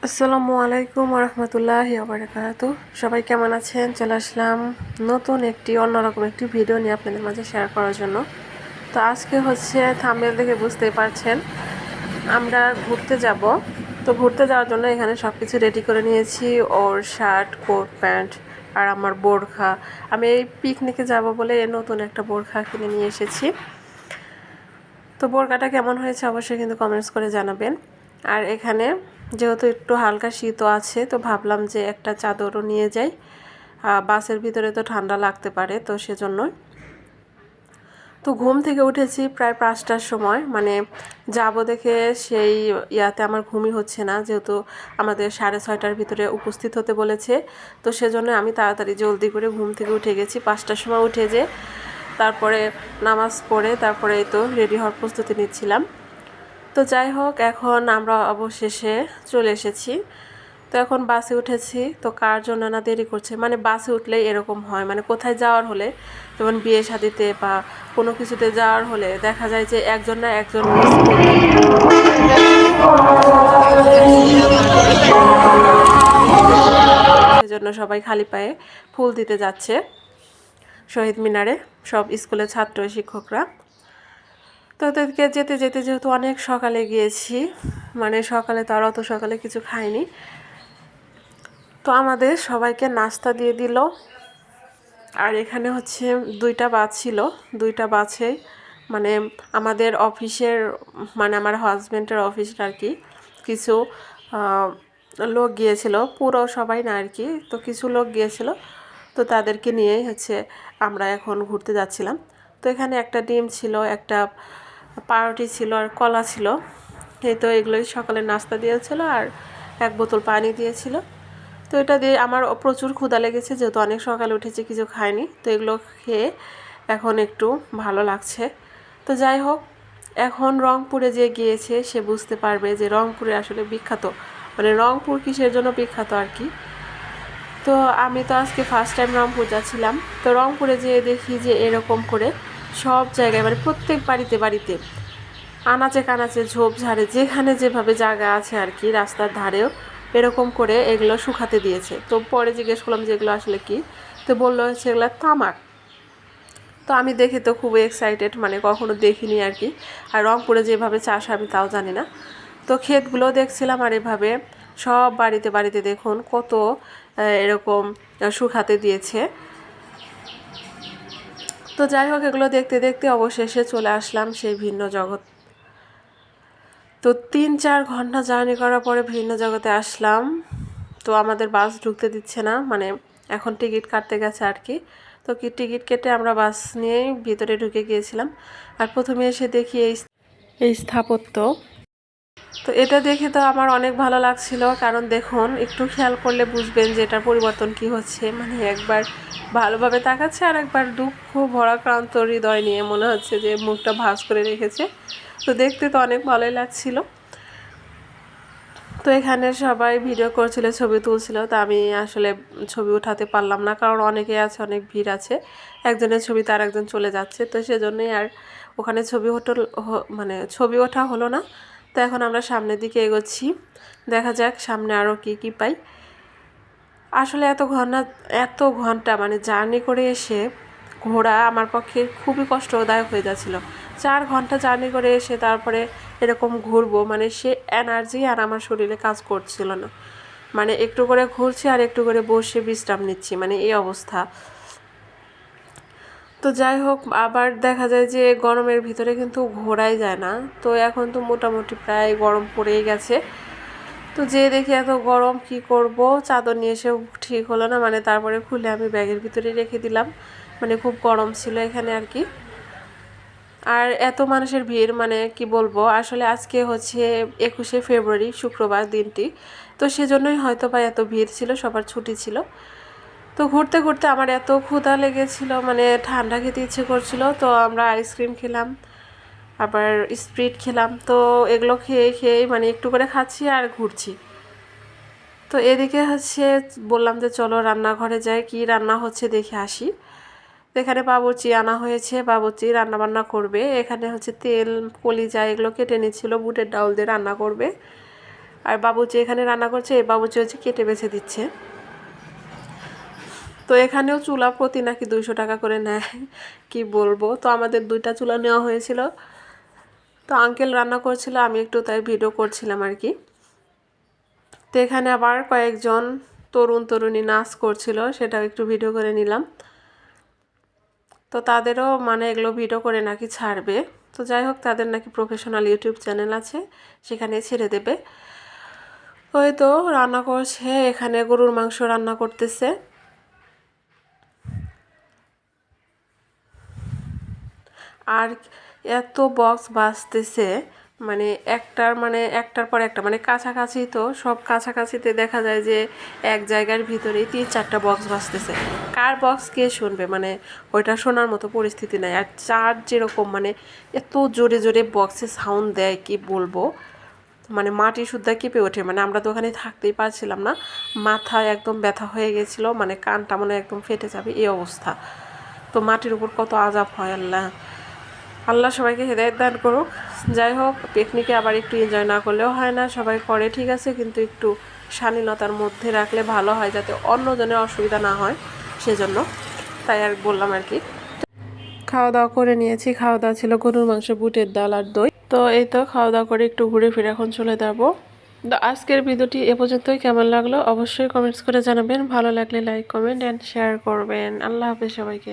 আসসালামু আলাইকুম রহমতুল্লাহি ওবারাকাতু। সবাই কেমন আছেন? চলে আসলাম নতুন অন্যরকম একটি ভিডিও নিয়ে আপনাদের মাঝে শেয়ার করার জন্য। তো আজকে হচ্ছে থাম্বনেল দেখে বুঝতেই পারছেন আমরা ঘুরতে যাব। তো ঘুরতে যাওয়ার জন্য এখানে সব কিছু রেডি করে নিয়েছি, ওর শার্ট, কোট, প্যান্ট আর আমার বোরখা। আমি এই পিকনিকে যাব বলে নতুন একটা বোরখা কিনে নিয়ে এসেছি। তো বোরকাটা কেমন হয়েছে অবশ্যই কিন্তু কমেন্টস করে জানাবেন। আর এখানে যেহেতু একটু হালকা শীতও আছে, তো ভাবলাম যে একটা চাদরও নিয়ে যাই, বাসের ভিতরে তো ঠান্ডা লাগতে পারে, তো সেজন্যই। তো ঘুম থেকে উঠেছি প্রায় 5টার সময়, মানে যাব দেখে সেই ইয়াতে আমার ঘুমই হচ্ছে না, যেহেতু আমাদের 6:30টার ভিতরে উপস্থিত হতে বলেছে। তো সেজন্য আমি তাড়াতাড়ি জলদি করে ঘুম থেকে উঠে গেছি। 5টার সময় উঠে যে তারপরে নামাজ পড়ে তারপরে এই তো রেডি হওয়ার প্রস্তুতি নিচ্ছিলাম। তো যাই হোক, এখন আমরা অবশেষে চলে এসেছি। তো এখন বাসে উঠেছি। তো কার জন্য না দেরি করছে, মানে বাসে উঠলেই এরকম হয়, মানে কোথায় যাওয়ার হলে, যেমন বিয়ে শাদিতে বা কোনো কিছুতে যাওয়ার হলে দেখা যায় যে একজন না একজন মিস করবে। সেজন্য সবাই খালি পায়ে ফুল দিতে যাচ্ছে শহীদ মিনারে, সব স্কুলের ছাত্র শিক্ষকরা। তো ওদেরকে যেতে যেতে যেহেতু অনেক সকালে গিয়েছি, মানে সকালে তো আর অত সকালে কিছু খাইনি, তো আমাদের সবাইকে নাস্তা দিয়ে দিল। আর এখানে হচ্ছে 2টা বাস ছিল, 2টা বাসে মানে আমাদের অফিসের, মানে আমার হাজব্যান্ডের অফিসের আর কি কিছু লোক গিয়েছিল, পুরো সবাই না আর কি, তো কিছু লোক গিয়েছিল। তো তাদেরকে নিয়েই হচ্ছে আমরা এখন ঘুরতে যাচ্ছিলাম। তো এখানে একটা ডিম ছিল, একটা পাউরুটি ছিল আর কলা ছিল। এই তো এগুলোই সকালে নাস্তা দিয়েছিল, আর 1 বোতল পানি দিয়েছিল। তো এটা দিয়ে আমার প্রচুর ক্ষুধা লেগেছে, যেহেতু অনেক সকালে উঠেছি, কিছু খাইনি। তো এগুলো খেয়ে এখন একটু ভালো লাগছে। তো যাই হোক, এখন রংপুরে যে গিয়েছে সে বুঝতে পারবে যে রংপুরে আসলে বিখ্যাত, মানে রংপুর কিসের জন্য বিখ্যাত আর কি। তো আমি তো আজকে ফার্স্ট টাইম রংপুর যাচ্ছিলাম। তো রংপুরে যেয়ে দেখি যে এরকম করে সব জায়গায়, মানে প্রত্যেক বাড়িতে বাড়িতে আনাচে কানাচে ঝোপঝাড়ে যেখানে যেভাবে জায়গা আছে আর কি, রাস্তার ধারেও এরকম করে এগুলো শুকাতে দিয়েছে। তো পরে জিজ্ঞেস করলাম যে এগুলো আসলে কি, তো বললো হচ্ছে এগুলো তামাক। তো আমি দেখে তো খুবই এক্সাইটেড, মানে কখনো দেখিনি আর কি। আর রংপুরে যেভাবে চাষ আমি তাও জানি না। তো ক্ষেতগুলো দেখছিলাম, আর এভাবে সব বাড়িতে বাড়িতে দেখুন কত এরকম শুকাতে দিয়েছে। তো যাই হোক, এগুলো দেখতে দেখতে অবশেষে চলে আসলাম সেই ভিন্ন জগৎ। তো 3-4 ঘন্টা জার্নি করার পরে ভিন্ন জগতে আসলাম। তো আমাদের বাস ঢুকতে দিচ্ছে না, মানে এখন টিকিট কাটতে গেছে আর কি। তো টিকিট কেটে আমরা বাস নিয়েই ভিতরে ঢুকে গিয়েছিলাম। আর প্রথমে এসে দেখি এই স্থাপত্য। তো এটা দেখে তো আমার অনেক ভালো লাগছিল, কারণ দেখুন একটু খেয়াল করলে বুঝবেন যে এটার পরিবর্তন কি হচ্ছে, মানে একবার ভালোভাবে তাকাচ্ছে আর একবার দুঃখ ভরাক্রান্ত হৃদয় নিয়ে মনে হচ্ছে যে মুখটা ভাঁজ করে রেখেছে। তো দেখতে তো অনেক ভালোই লাগছিল। তো এখানে সবাই ভিডিও করছিল, ছবি তুলছিল, তা আমি আসলে ছবি উঠাতে পারলাম না, কারণ অনেকে আছে, অনেক ভিড় আছে, একজনের ছবিতে আর একজন চলে যাচ্ছে, তো সেজন্যই আর ওখানে মানে ছবি ওঠা হলো না। তো এখন আমরা সামনের দিকে এগোচ্ছি, দেখা যাক সামনে আরও কি কি পাই। আসলে এত ঘন্টা মানে জার্নি করে এসে ঘোরা আমার পক্ষে খুবই কষ্টদায়ক হয়ে যাচ্ছিল। 4 ঘন্টা জার্নি করে এসে তারপরে এরকম ঘুরবো, মানে সে এনার্জি আর আমার শরীরে কাজ করছিল না, মানে একটু করে ঘুরছি আর একটু করে বসে বিশ্রাম নিচ্ছি, মানে এই অবস্থা। তো যাই হোক, আবার দেখা যায় যে গরমের ভিতরে কিন্তু ঘোরাই যায় না। তো এখন তো মোটামুটি প্রায় গরম পড়েই গেছে। তো যেয়ে দেখি এত গরম, কি করব, চাদর নিয়ে এসেও ঠিক হলো না, মানে তারপরে খুলে আমি ব্যাগের ভিতরে রেখে দিলাম, মানে খুব গরম ছিল এখানে আর কি। আর এত মানুষের ভিড়, মানে কি বলবো, আসলে আজকে হচ্ছে 21শে ফেব্রুয়ারি শুক্রবার দিনটি, তো সেজন্যই হয়তো বা এত ভিড় ছিল, সবার ছুটি ছিল। তো ঘুরতে ঘুরতে আমার এত ক্ষুধা লেগেছিল, মানে ঠান্ডা খেতে ইচ্ছে করছিল, তো আমরা আইসক্রিম খেলাম, আবার স্প্রিট খেলাম। তো এগুলো খেয়ে খেয়েই মানে একটু করে খাচ্ছি আর ঘুরছি। তো এদিকে হচ্ছে বললাম যে চলো রান্নাঘরে যাই, কি রান্না হচ্ছে দেখে আসি। তো এখানে বাবুর্চি আনা হয়েছে, বাবুর্চি রান্নাবান্না করবে। এখানে হচ্ছে তেল, কলিজা এগুলো কেটে নিচ্ছিল, বুটের ডাউল দিয়ে রান্না করবে। আর বাবুচি এখানে রান্না করছে, এই বাবুচি হচ্ছে কেটে বেছে দিচ্ছে। তো এখানেও চুলা প্রতি নাকি 200 টাকা করে নেয়, কি বলবো। তো আমাদের 2টা চুলা নেওয়া হয়েছিল। তো আঙ্কেল রান্না করছিল, আমি একটু তাই ভিডিও করছিলাম আর কি। তো এখানে আবার কয়েকজন তরুণী নাচ করছিল, সেটাও একটু ভিডিও করে নিলাম। তো তাদেরও মানে এগুলো ভিডিও করে নাকি ছাড়বে। তো যাই হোক, তাদের নাকি প্রফেশনাল ইউটিউব চ্যানেল আছে, সেখানে ছেড়ে দেবে। ওই তো রান্না করছে, এখানে গরুর মাংস রান্না করতেছে। আর এত বক্স বাজতেছে, মানে একটার পর একটা, মানে কাছাকাছি, তো সব কাছাকাছিতে দেখা যায় যে এক জায়গার ভিতরেই 3-4টা বক্স বাজতেছে। কার বক্স কে শুনবে, মানে ওইটা শোনার মতো পরিস্থিতি নাই। আর চার যেরকম, মানে এত জোরে জোরে বক্সে সাউন্ড দেয়, কি বলবো, মানে মাটি শুদ্ধা কেঁপে ওঠে। মানে আমরা তো ওখানে থাকতেই পারছিলাম না, মাথায় একদম ব্যথা হয়ে গেছিলো, মানে কানটা মনে একদম ফেটে যাবে এই অবস্থা। তো মাটির উপর কত আজাব হয়, আল্লাহ আল্লাহ সবাইকে হেদায়েত দান করুক। যাই হোক, পিকনিকে আবার একটু এনজয় না করলেও হয় না, সবাই করে ঠিক আছে, কিন্তু একটু শালীনতার মধ্যে রাখলে ভালো হয়, যাতে অন্যজনের অসুবিধা না হয়, সেজন্য তাই আর বললাম আর কি। খাওয়া দাওয়া করে নিয়েছি, খাওয়া দাওয়া ছিল গরুর মাংস, বুটের ডাল আর দই। তো এই তো খাওয়া দাওয়া করে একটু ঘুরে ফিরে এখন চলে যাবো। তো আজকের ভিডিওটি এ পর্যন্তই। কেমন লাগলো অবশ্যই কমেন্টস করে জানাবেন, ভালো লাগলে লাইক কমেন্ট অ্যান্ড শেয়ার করবেন। আল্লাহ হাফেজ সবাইকে।